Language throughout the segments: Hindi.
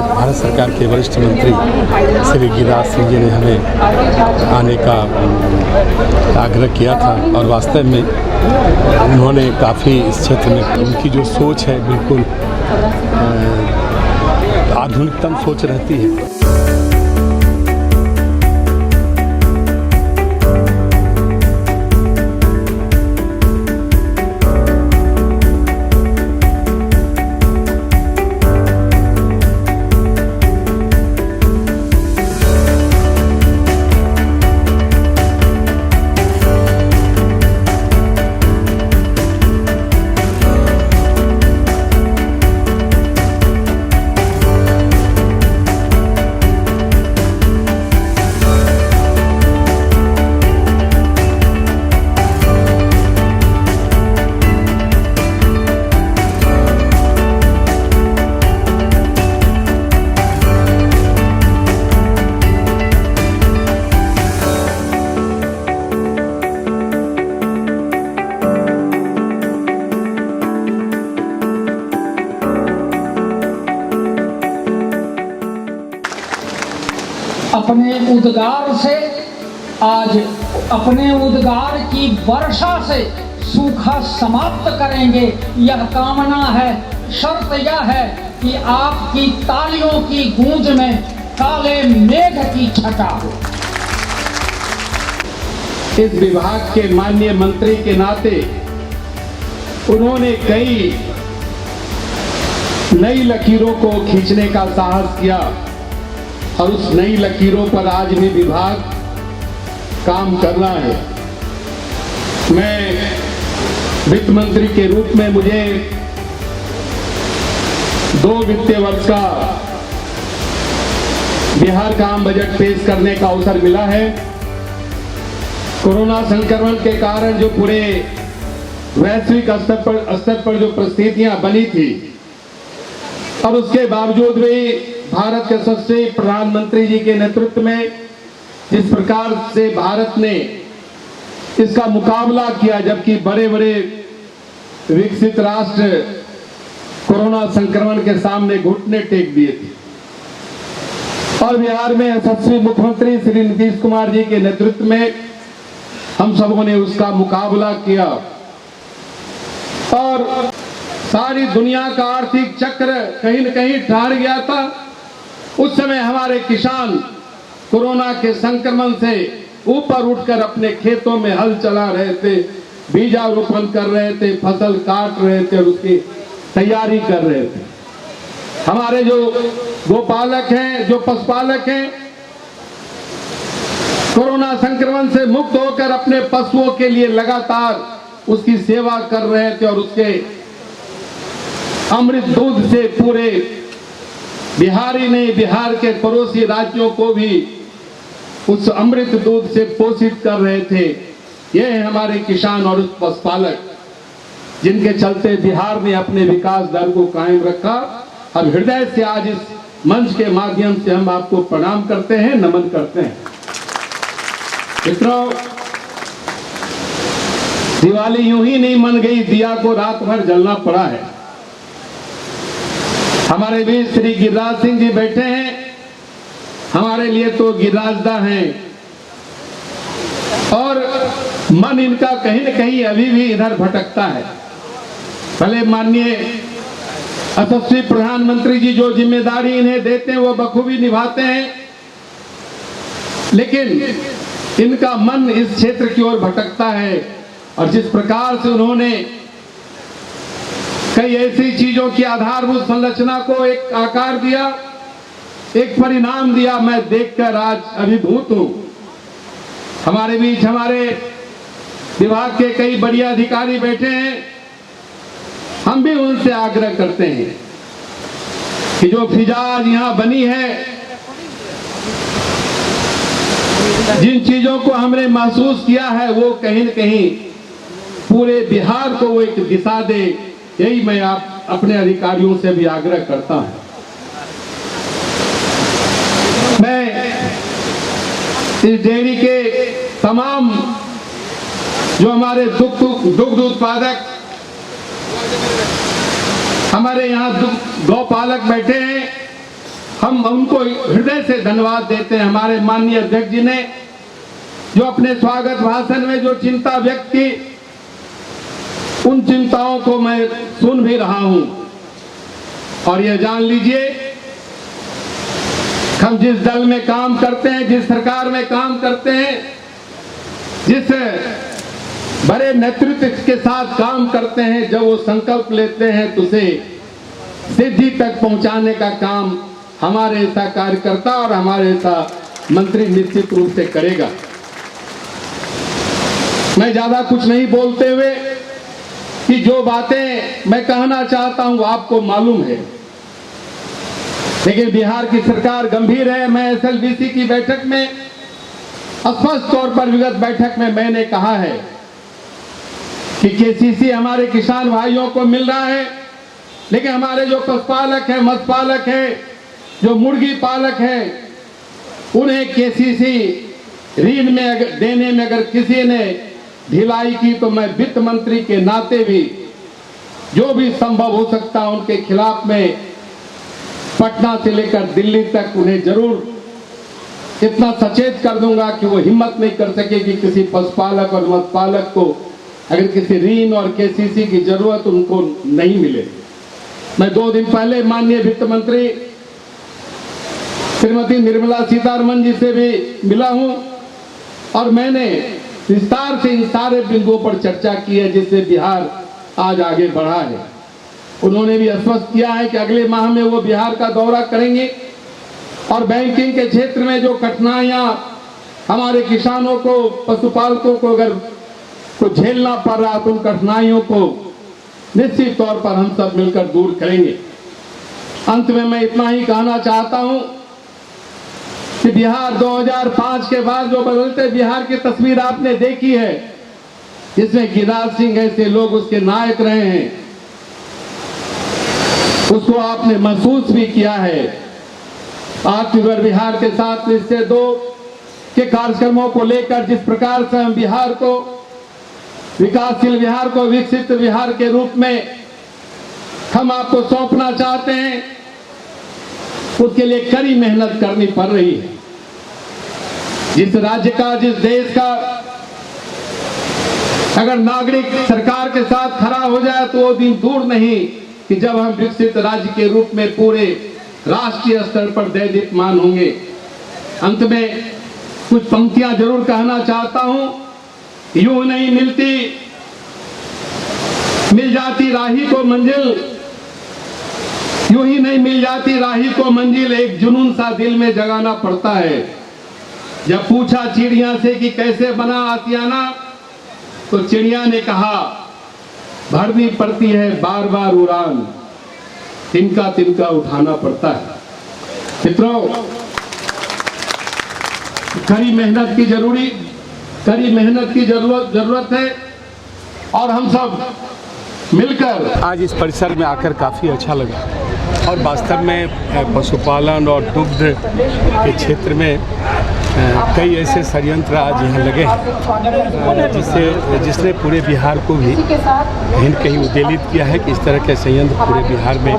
भारत सरकार के वरिष्ठ मंत्री श्री गिरिराज सिंह जी ने हमें आने का आग्रह किया था और वास्तव में उन्होंने काफ़ी इस क्षेत्र में उनकी जो सोच है बिल्कुल आधुनिकतम सोच रहती है। अपने उद्गार से आज अपने उद्गार की वर्षा से सूखा समाप्त करेंगे, यह कामना है। शर्त यह है कि आपकी तालियों की गूंज में काले मेघ की छटा हो। इस विभाग के माननीय मंत्री के नाते उन्होंने कई नई लकीरों को खींचने का साहस किया और उस नई लकीरों पर आज भी विभाग काम कर रहा है। मैं वित्त मंत्री के रूप में मुझे 2 वित्तीय वर्ष का बिहार का आम बजट पेश करने का अवसर मिला है। कोरोना संक्रमण के कारण जो पूरे वैश्विक स्तर पर जो परिस्थितियां बनी थी और उसके बावजूद भी भारत के यशस्वी प्रधानमंत्री जी के नेतृत्व में जिस प्रकार से भारत ने इसका मुकाबला किया, जबकि बड़े बड़े विकसित राष्ट्र कोरोना संक्रमण के सामने घुटने टेक दिए थे और बिहार में यशस्वी मुख्यमंत्री श्री नीतीश कुमार जी के नेतृत्व में हम सबों ने उसका मुकाबला किया और सारी दुनिया का आर्थिक चक्र कहीं न कहीं ठहर गया था। उस समय हमारे किसान कोरोना के संक्रमण से ऊपर उठकर अपने खेतों में हल चला रहे थे, बीजारोपण कर रहे थे, फसल काट रहे थे और उसकी तैयारी कर रहे थे। हमारे जो गोपालक हैं, जो पशुपालक हैं, कोरोना संक्रमण से मुक्त होकर अपने पशुओं के लिए लगातार उसकी सेवा कर रहे थे और उसके अमृत दूध से पूरे बिहारी नहीं, बिहार के पड़ोसी राज्यों को भी उस अमृत दूध से पोषित कर रहे थे। ये है हमारे किसान और पशुपालक, जिनके चलते बिहार ने अपने विकास दर को कायम रखा। अब हृदय से आज इस मंच के माध्यम से हम आपको प्रणाम करते हैं, नमन करते हैं। मित्रों, दिवाली यूं ही नहीं मन गई, दिया को रात भर जलना पड़ा है। हमारे बीच श्री गिरिराज सिंह जी बैठे हैं, हमारे लिए तो गिरिराजदा हैं और मन इनका कहीं न कहीं अभी भी इधर भटकता है। भले माननीय यशस्वी प्रधानमंत्री जी जो जिम्मेदारी इन्हें देते हैं वो बखूबी निभाते हैं, लेकिन इनका मन इस क्षेत्र की ओर भटकता है और जिस प्रकार से उन्होंने कई ऐसी चीजों की आधारभूत संरचना को एक आकार दिया, एक परिणाम दिया, मैं देखकर आज अभिभूत हूं। हमारे बीच हमारे विभाग के कई बढ़िया अधिकारी बैठे हैं। हम भी उनसे आग्रह करते हैं कि जो फिजाज यहां बनी है, जिन चीजों को हमने महसूस किया है, वो कहीं न कहीं पूरे बिहार को वो एक दिशा दे, यही मैं आप अपने अधिकारियों से भी आग्रह करता हूं। मैं इस डेयरी के तमाम जो हमारे दुग्ध उत्पादक, हमारे यहाँ गौपालक बैठे हैं, हम उनको हृदय से धन्यवाद देते हैं, हमारे माननीय अध्यक्ष जी ने जो अपने स्वागत भाषण में जो चिंता व्यक्त की, उन चिंताओं को मैं सुन भी रहा हूं। और यह जान लीजिए, हम जिस दल में काम करते हैं, जिस सरकार में काम करते हैं, जिस बड़े नेतृत्व के साथ काम करते हैं, जब वो संकल्प लेते हैं तो उसे सिद्धि तक पहुंचाने का काम हमारे ऐसा कार्यकर्ता और हमारे ऐसा मंत्री निश्चित रूप से करेगा। मैं ज्यादा कुछ नहीं बोलते हुए कि जो बातें मैं कहना चाहता हूं आपको मालूम है, लेकिन बिहार की सरकार गंभीर है। मैं एसएलबीसी की बैठक में स्पष्ट तौर पर विगत बैठक में मैंने कहा है कि केसीसी हमारे किसान भाइयों को मिल रहा है, लेकिन हमारे जो पशुपालक है, मत्स्य पालक है, जो मुर्गी पालक है, उन्हें केसीसी ऋण में अगर देने में अगर किसी ने ढिलाई की तो मैं वित्त मंत्री के नाते भी जो भी संभव हो सकता है उनके खिलाफ में पटना से लेकर दिल्ली तक उन्हें जरूर इतना सचेत कर दूंगा कि वो हिम्मत नहीं कर सके कि किसी पशुपालक और मत्स्य पालक को अगर किसी ऋण और केसीसी की जरूरत उनको नहीं मिले। मैं 2 दिन पहले माननीय वित्त मंत्री श्रीमती निर्मला सीतारमण जी से भी मिला हूं और मैंने विस्तार से इन सारे बिंदुओं पर चर्चा की है जिससे बिहार आज आगे बढ़ा है। उन्होंने भी स्पष्ट किया है कि अगले माह में वो बिहार का दौरा करेंगे और बैंकिंग के क्षेत्र में जो कठिनाइयां हमारे किसानों को, पशुपालकों को अगर कुछ झेलना पड़ रहा तो उन कठिनाइयों को निश्चित तौर पर हम सब मिलकर दूर करेंगे। अंत में मैं इतना ही कहना चाहता हूं कि बिहार 2005 के बाद जो बदलते बिहार की तस्वीर आपने देखी है, जिसमें गिरिराज सिंह ऐसे लोग उसके नायक रहे हैं, उसको आपने महसूस भी किया है। आत्मनिर्भर बिहार के साथ निश्चय 2 के कार्यक्रमों को लेकर जिस प्रकार से हम बिहार को, विकासशील बिहार को विकसित बिहार के रूप में हम आपको सौंपना चाहते हैं, उसके लिए कड़ी मेहनत करनी पड़ रही है। जिस राज्य का, जिस देश का अगर नागरिक सरकार के साथ खड़ा हो जाए तो वो दिन दूर नहीं कि जब हम विकसित राज्य के रूप में पूरे राष्ट्रीय स्तर पर दैदीप्यमान होंगे। अंत में कुछ पंक्तियां जरूर कहना चाहता हूं। यूं नहीं मिल जाती राही को मंजिल, यूं ही नहीं मिल जाती राही को मंजिल, एक जुनून सा दिल में जगाना पड़ता है। जब पूछा चिड़िया से कि कैसे बना आशियाना, तो चिड़िया ने कहा भरनी पड़ती है बार बार उड़ान, तिनका तिनका उठाना पड़ता है। मित्रों, कड़ी मेहनत की जरूरत है और हम सब मिलकर आज इस परिसर में आकर काफ़ी अच्छा लगा और वास्तव में पशुपालन और दुग्ध के क्षेत्र में कई ऐसे षड्यंत्र आज यहाँ लगे हैं जिसने पूरे बिहार को भी कहीं कहीं उद्वेलित किया है कि इस तरह के संयंत्र पूरे बिहार में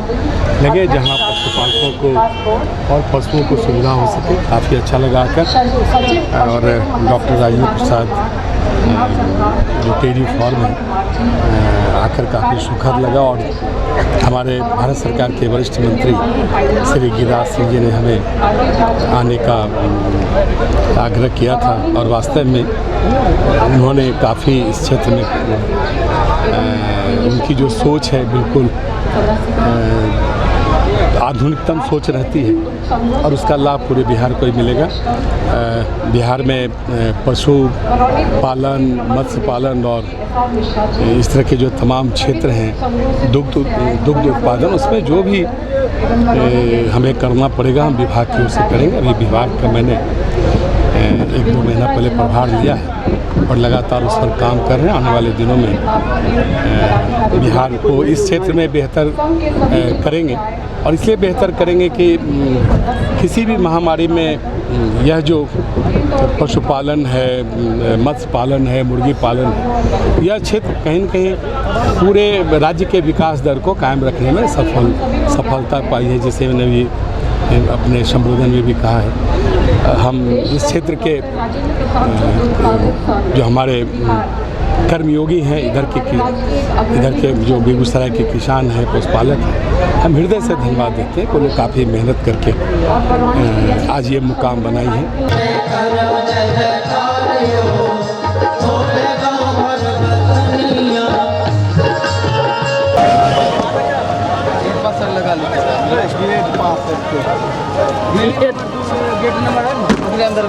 लगे जहाँ पशुपालकों को और पशुओं को सुविधा हो सके। काफ़ी अच्छा लगा आकर। और डॉक्टर राजेंद्र प्रसाद जो डेयरी फार्म है आकर काफ़ी सुखद लगा और हमारे भारत सरकार के वरिष्ठ मंत्री श्री गिरिराज सिंह जी ने हमें आने का आग्रह किया था और वास्तव में उन्होंने काफ़ी इस क्षेत्र में उनकी जो सोच है बिल्कुल आधुनिकतम सोच रहती है और उसका लाभ पूरे बिहार को ही मिलेगा। बिहार में पशु पालन, मत्स्य पालन और इस तरह के जो तमाम क्षेत्र हैं, दुग्ध उत्पादन, उसमें जो भी हमें करना पड़ेगा हम विभाग की ओर से करेंगे। अभी विभाग का मैंने 1-2 महीना पहले प्रभार लिया है और लगातार उस पर काम कर रहे हैं। आने वाले दिनों में बिहार को इस क्षेत्र में बेहतर करेंगे और इसलिए बेहतर करेंगे कि किसी भी महामारी में यह जो पशुपालन है, मत्स्य पालन है, मुर्गी पालन है, यह क्षेत्र कहीं न कहीं पूरे राज्य के विकास दर को कायम रखने में सफलता पाई है। जैसे मैंने भी अपने संबोधन में भी कहा है, हम इस क्षेत्र के जो हमारे कर्मयोगी हैं, इधर के जो बेगूसराय के किसान हैं, पशुपालक हैं, हम हृदय से धन्यवाद देते हैं कि उन्होंने काफ़ी मेहनत करके आज ये मुकाम बनाई है। गेट नंबर है अंदर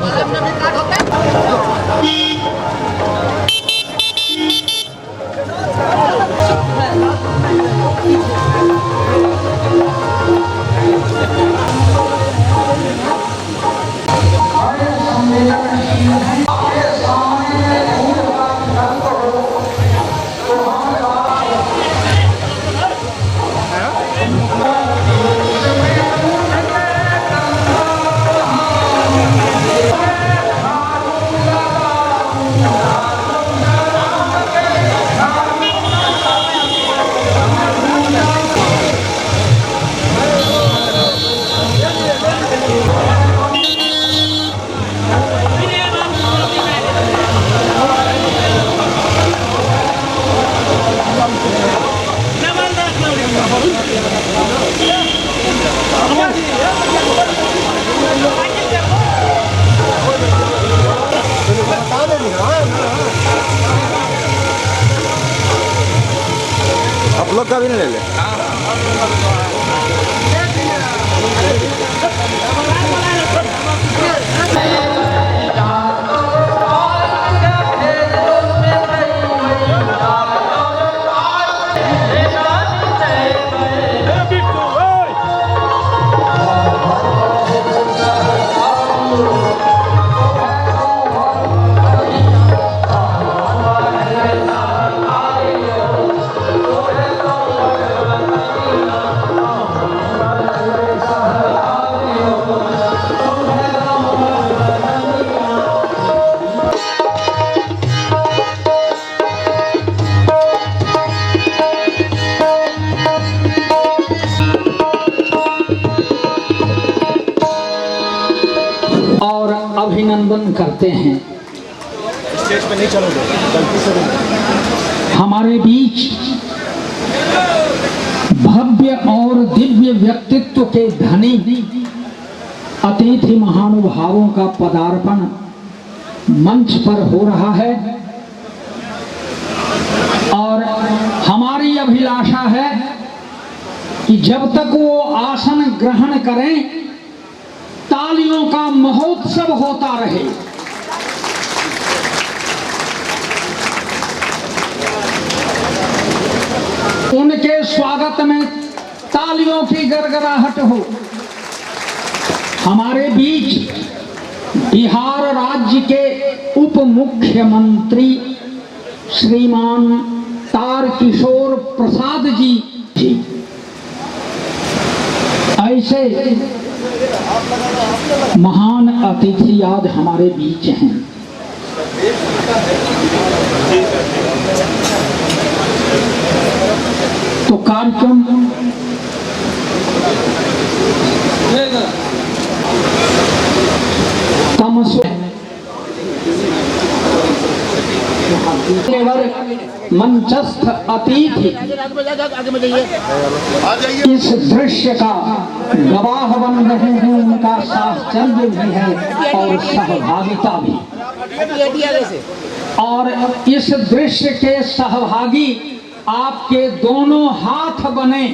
आप लोग का भी नहीं ले ले। अभिनंदन करते हैं। स्टेज पे नहीं चलोगे, गलती से हमारे बीच भव्य और दिव्य व्यक्तित्व के धनी अतिथि महानुभावों का पदार्पण मंच पर हो रहा है और हमारी अभिलाषा है कि जब तक वो आसन ग्रहण करें तालियों का महोत्सव होता रहे। उनके स्वागत में तालियों की गड़गड़ाहट हो। हमारे बीच बिहार राज्य के उप मुख्यमंत्री श्रीमान तारकिशोर प्रसाद जी थी। ऐसे महान अतिथि आज हमारे बीच हैं। तो कार्यक्रम मंचस्थ अतिथि इस दृश्य का गवाह बन रहे हैं, उनका साहचर्य भी है और सहभागिता भी। और इस दृश्य के सहभागी आपके दोनों हाथ बने।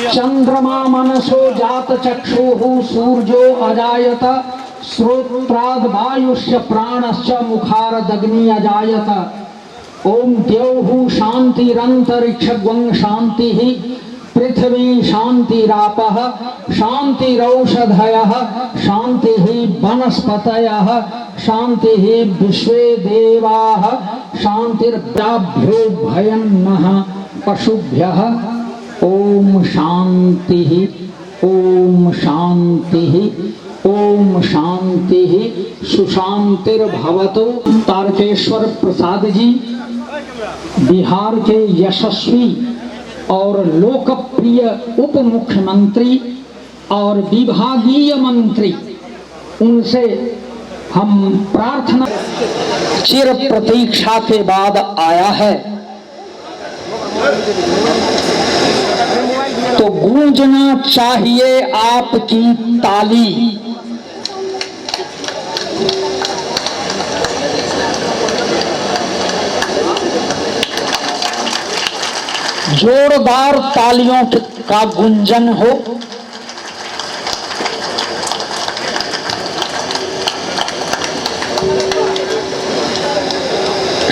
चंद्रमा मनसो जात चक्षुः सूर्यो अजायत श्रोत्राद वायुष्य प्राणश्च मुखारदग्नि अजायत। ओम द्यौः शांतिरंतरिक्षं शांतिः पृथ्वी शांतिरापः शांतिरौषधयः शांतिः वनस्पतयः शांतिः विश्वे देवाः शांतिर्भ्यो भयन्नः पशुभ्यः। ओम शांतिः ओम शांतिः ओम शांतिः सुशांतिर्भवतु। तारकेश्वर प्रसाद जी बिहार के यशस्वी और लोकप्रिय उप मुख्यमंत्री और विभागीय मंत्री, उनसे हम प्रार्थना, चिर प्रतीक्षा के बाद आया है तो गूंजना चाहिए आपकी ताली। जोरदार तालियों का गुंजन हो।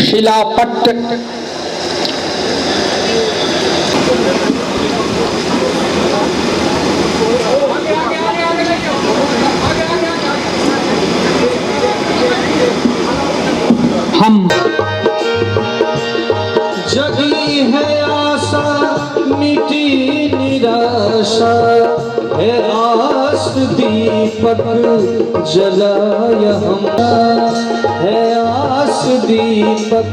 शिलापट्ट हम जगी है आशा मिटी निराशा है, आस दीपक जलाया हम है, आस दीपक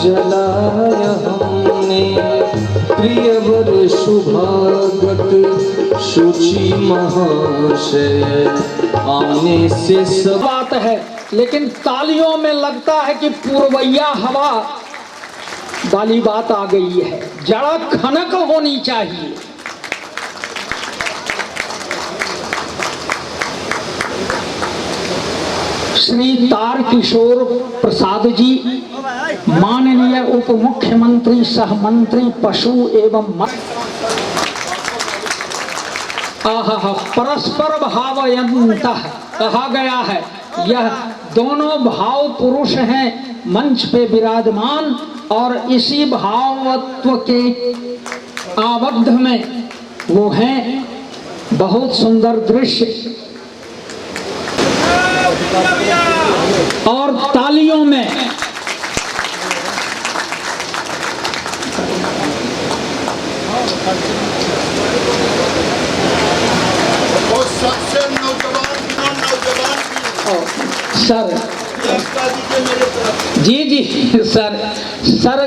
जलाया हमने, प्रियवर शुभागत शुचि महाशय आने से सब बात है। लेकिन तालियों में लगता है कि पूर्वैया हवा वाली बात आ गई है, जड़ा खनक होनी चाहिए। श्री तारकिशोर प्रसाद जी, माननीय उप मुख्यमंत्री सह मंत्री पशु एवं परस्पर भावयन्तः कहा गया है। यह दोनों भाव पुरुष हैं मंच पे विराजमान, और इसी भावत्व के आबद्ध में वो हैं। बहुत सुंदर दृश्य और तालियों में सर जी सर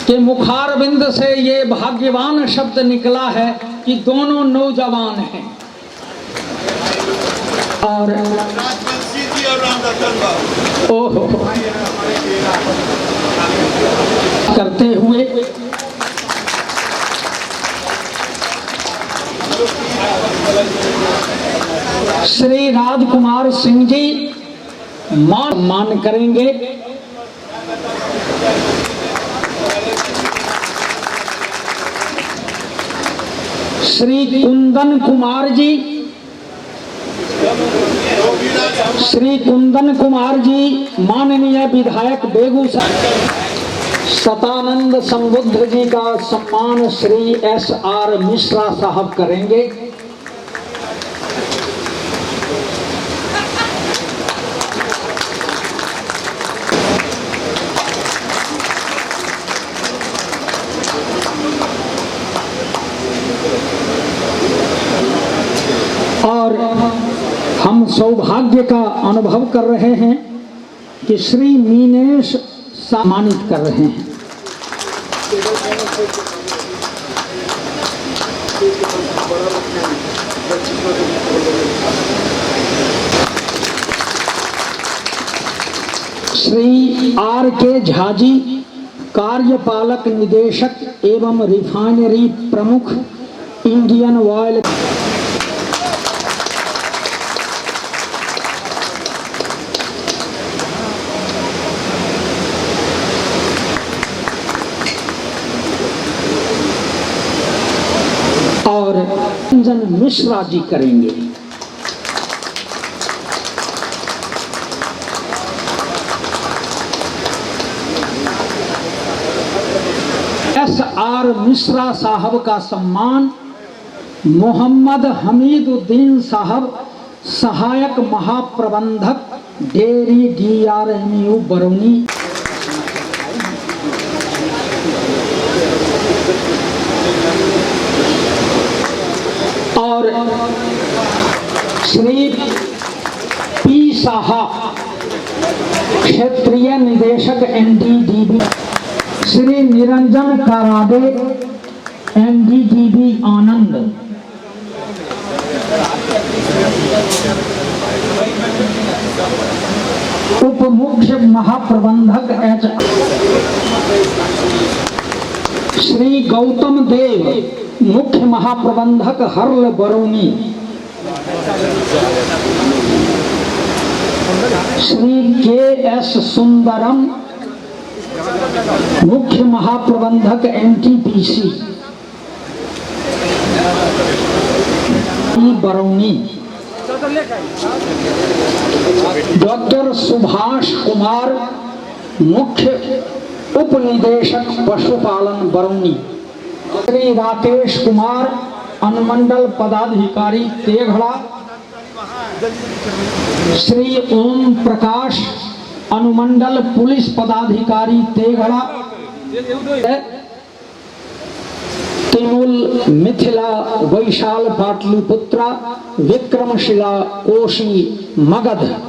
के मुखारविंद से ये भाग्यवान शब्द निकला है कि दोनों नौजवान हैं। और ओहो करते हुए श्री राजकुमार सिंह जी मान करेंगे। श्री कुंदन कुमार जी, श्री कुंदन कुमार जी माननीय विधायक बेगूसराय। सतानंद संबुद्ध जी का सम्मान श्री SR मिश्रा साहब करेंगे। और हम सौभाग्य का अनुभव कर रहे हैं कि श्री मीनेश सम्मानित कर रहे हैं। श्री RK झा जी, कार्यपालक निदेशक एवं रिफाइनरी प्रमुख, इंडियन ऑयल। और रंजन मिश्रा जी करेंगे। SR मिश्रा साहब का सम्मान मोहम्मद हमीदुद्दीन साहब, सहायक महाप्रबंधक डेयरी DRMU बरौनी। और श्री P साहा, क्षेत्रीय निदेशक NDDB। श्री निरंजन कराडे, NDDB आनंद। उप मुख्य महाप्रबंधक श्री गौतम देव, मुख्य महाप्रबंधक हर्ल बरौनी, श्री के.एस. सुंदरम, मुख्य महाप्रबंधक एनटीपीसी बरौनी, डॉक्टर सुभाष कुमार, मुख्य उप निदेशक पशुपालन बरौनी, श्री राकेश कुमार, अनुमंडल पदाधिकारी तेघड़ा, श्री ओम प्रकाश, अनुमंडल पुलिस पदाधिकारी तेघड़ा, तिमुल मिथिला वैशाल पाटलिपुत्रा, विक्रमशिला कोशी मगध।